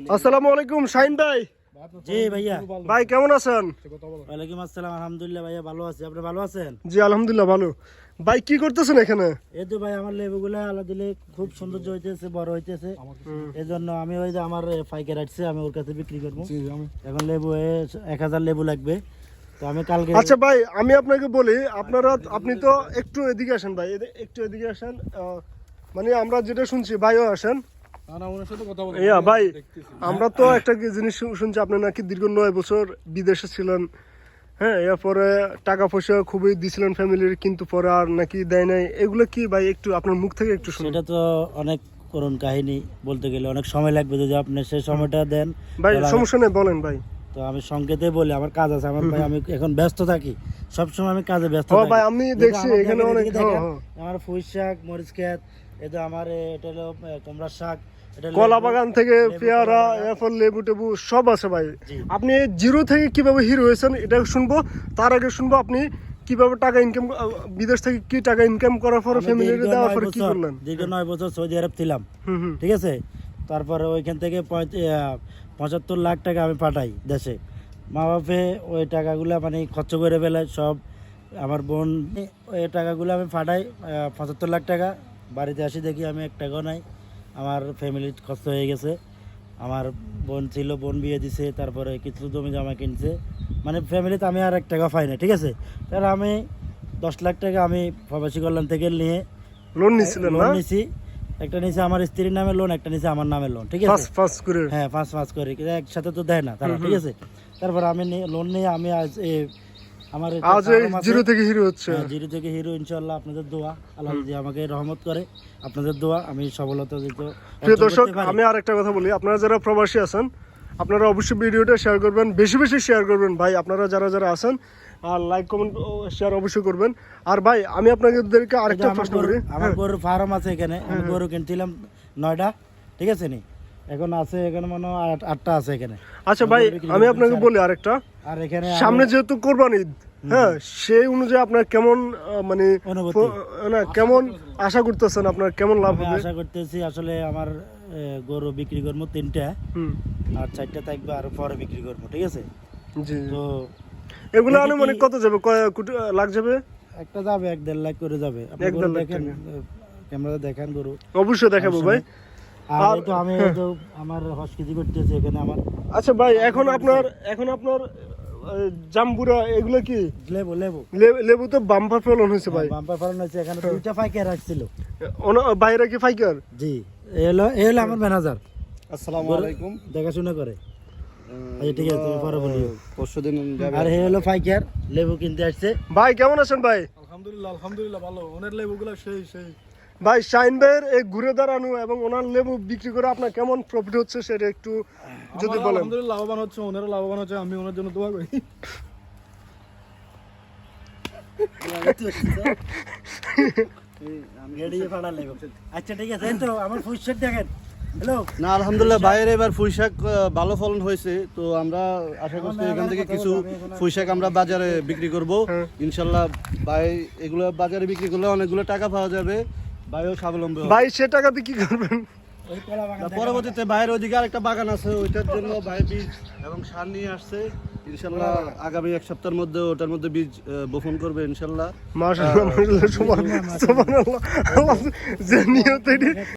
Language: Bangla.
আসসালামু আলাইকুম শাহিন ভাই। জি ভাইয়া। ভাই কেমন আছেন? ওয়ালাইকুম আসসালাম, আলহামদুলিল্লাহ ভাইয়া ভালো আছি। আপনি ভালো আছেন? জি আলহামদুলিল্লাহ ভালো। ভাই কি করতেছেন এখানে? এই তো ভাই আমার লেবুগুলা আল্লাহ দিলে খুব সৌন্দর্য হইতেছে, বড় হইতেছে। এই জন্য আমি ওই যে আমার পাইকার আসছে, আমি ওর কাছে বিক্রি করবো। এখন লেবু 1000 লেবু লাগবে, তো আমি কালকে। আচ্ছা ভাই আমি আপনাকে বলি, আপনি তো একটু এদিকে আসেন ভাই, একটু এদিকে আসেন। মানে আমরা যেটা শুনছি ভাইও আসেন। ভাই আমরা তো একটা জিনিস শুনছি, আপনি নাকি দীর্ঘ 9 বছর বিদেশে ছিলেন। হ্যাঁ, এরপরে টাকা পয়সা খুবই দিছিলেন ফ্যামিলির, কিন্তু পরে আর নাকি দেয় নাই। এগুলো কি ভাই একটু আপনার মুখ থেকে একটু শুনুন। এটা তো অনেক করুণ কাহিনী, বলতে গেলে অনেক সময় লাগবে, যদি আপনি সেই সময়টা দেন। ভাই সমস্যা নেই, বলেন ভাই। তো আমি সংকেতে বলি, আমার কাজ আছে, আমার ভাই আমি এখন ব্যস্ত থাকি, সবসময় আমি কাজে ব্যস্ত হ্যাঁ থাকি। ভাই আমি দেখছি এখানে অনেক আমার পুঁই শাক, মরিচ ক্ষেত, এটা আমার এটা হলো কুমড়া শাক, কলা বাগান থেকে পেয়ারা, এরপর লেবু টেবু সব আছে ভাই। আপনি জিরো থেকে কিভাবে হিরো হয়েছেন এটা শুনবো। তার আগে শুনবো আপনি কিভাবে টাকা ইনকাম, বিদেশ থেকে কি টাকা ইনকাম করার পরে ফ্যামিলি দেওয়ার পরে কি করলেন? দীর্ঘ 9 বছর সৌদি আরব ছিলাম, ঠিক আছে। তারপরে ওইখান থেকে 75 লাখ টাকা আমি পাঠাই দেশে। মা বাপে ওই টাকাগুলো মানে খরচ করে ফেলে সব। আমার বোন ওই টাকাগুলো আমি পাঠাই, 75 লাখ টাকা। বাড়িতে আসি দেখি আমি 1 টাকাও নাই, আমার ফ্যামিলির খরচ হয়ে গেছে। আমার বোন ছিল, বোন বিয়ে দিছে, তারপরে কিছু জমি জমা কিনছে, মানে ফ্যামিলিতে আমি আর 1 টাকা পাই না, ঠিক আছে। তাহলে আমি 10 লাখ টাকা আমি প্রবাসী কল্যাণ থেকে নিয়ে লোন নিছিলেন? লোন নিছি, একটা নিচে আমার স্ত্রীর নামে লোন, একটা নিচে আমার নামে লোন, ঠিক আছে। হ্যাঁ 5 করে, একসাথে তো দেয় না তারা, ঠিক আছে। তারপর আমি লোন নিয়ে আমি আজ আমার জিরো থেকে হিরো হচ্ছে। জিরো থেকে হিরো, ইনশাআল্লাহ আপনাদের দোয়া, আল্লাহ যদি আমাকে রহমত করে, আপনাদের দোয়া, আমি সফলতা দিতে। প্রিয় দর্শক আমি আর একটা কথা বলি, আপনারা যারা প্রবাসী আছেন আপনারা অবশ্যই ভিডিওটা শেয়ার করবেন, বেশি বেশি শেয়ার করবেন ভাই। আপনারা যারা যারা আছেন আর লাইক কমেন্ট শেয়ার অবশ্যই করবেন। আর ভাই আমি আপনাদেরকে আরেকটা প্রশ্ন করি। আমার গরুর ফার্ম আছে এখানে, আমি গরু কিনছিলাম 9টা, ঠিক আছে নি, এখন আছে এখানে মনে হয় 8টা আছে এখানে। আচ্ছা ভাই আমি আপনাকে বলি আরেকটা, আর এখানে সামনে যেহেতু কোরবানি ঈদ, হ্যাঁ সেই অনুযায়ী আপনার কেমন মানে না কেমন আশা করতেছেন, আপনার কেমন লাভ হবে? আশা করতেছি আসলে আমার গরু বিক্রি করবো 3টা, আর 4টা থাকবে, আর পরে বিক্রি করবো, ঠিক আছে। জি, তো এগুলো আনুমানিক কত যাবে, কয় কোটি লাখ যাবে? একটা যাবে 1-1.5 লাখ করে যাবে। আপনি দেখেন, ক্যামেরাতে দেখেন গরু, অবশ্যই দেখাবো ভাই। আর তো আমি তো আমার হসপিটাল করতেছি এখানে আমার। আচ্ছা ভাই এখন আপনার জাম্বুরা এগুলো কি? লেবু লেবু তো বাম্পার ফলন হয়েছে ভাই। বাম্পার ফলন হয়েছে, এখানে 2টা পাইকার আসছিল। বাইরে কি পাইকার? জি, এ হলো আমার ম্যানেজার। আসসালামু আলাইকুম। দেখাশোনা করে। আচ্ছা ঠিক আছে, তুমি পরে বলি। পরশুদিন যাবে। আর হলো পাইকার, লেবু কিনতে আসছে। ভাই কেমন আছেন ভাই? আলহামদুলিল্লাহ ভালো। ওনার লেবুগুলো সেই ভাই শাহিন ভাইয়ের এই ঘুরে দাঁড়ানো এবং ওনার লেবু বিক্রি করে আপনার কেমন প্রফিট হচ্ছে সেটা একটু যদি বলেন। আলহামদুলিল্লাহ লাভবান হচ্ছে, ওনারও লাভবান হচ্ছে, আমি ওনার জন্য দোয়া করি। আচ্ছা ঠিক আছে, তো আমার ফুলশাক দেখেন। হ্যালো না আলহামদুলিল্লাহ ভাইয়ের এবার পুঁইশাক ভালো ফলন হয়েছে, তো আমরা আশা করছি এখান থেকে কিছু পুঁইশাক আমরা বাজারে বিক্রি করব ইনশাল্লাহ। ভাই এগুলো বাজারে বিক্রি করলে অনেকগুলো টাকা পাওয়া যাবে, ভাইও স্বাবলম্বী হবে। ভাই সে টাকাতে কি করবেন? পরবর্তীতে ভাইয়ের ওইদিকে আরেকটা বাগান আছে, ওইটার জন্য ভাই বীজ এবং সার নিয়ে আসছে। ইনশাল্লাহ আগামী 1 সপ্তাহের মধ্যে ওটার মধ্যে বীজ বপন করবে ইনশাল্লাহ। মাশাআল্লাহ সুবহানাল্লাহ, আল্লাহ যে নিয়ত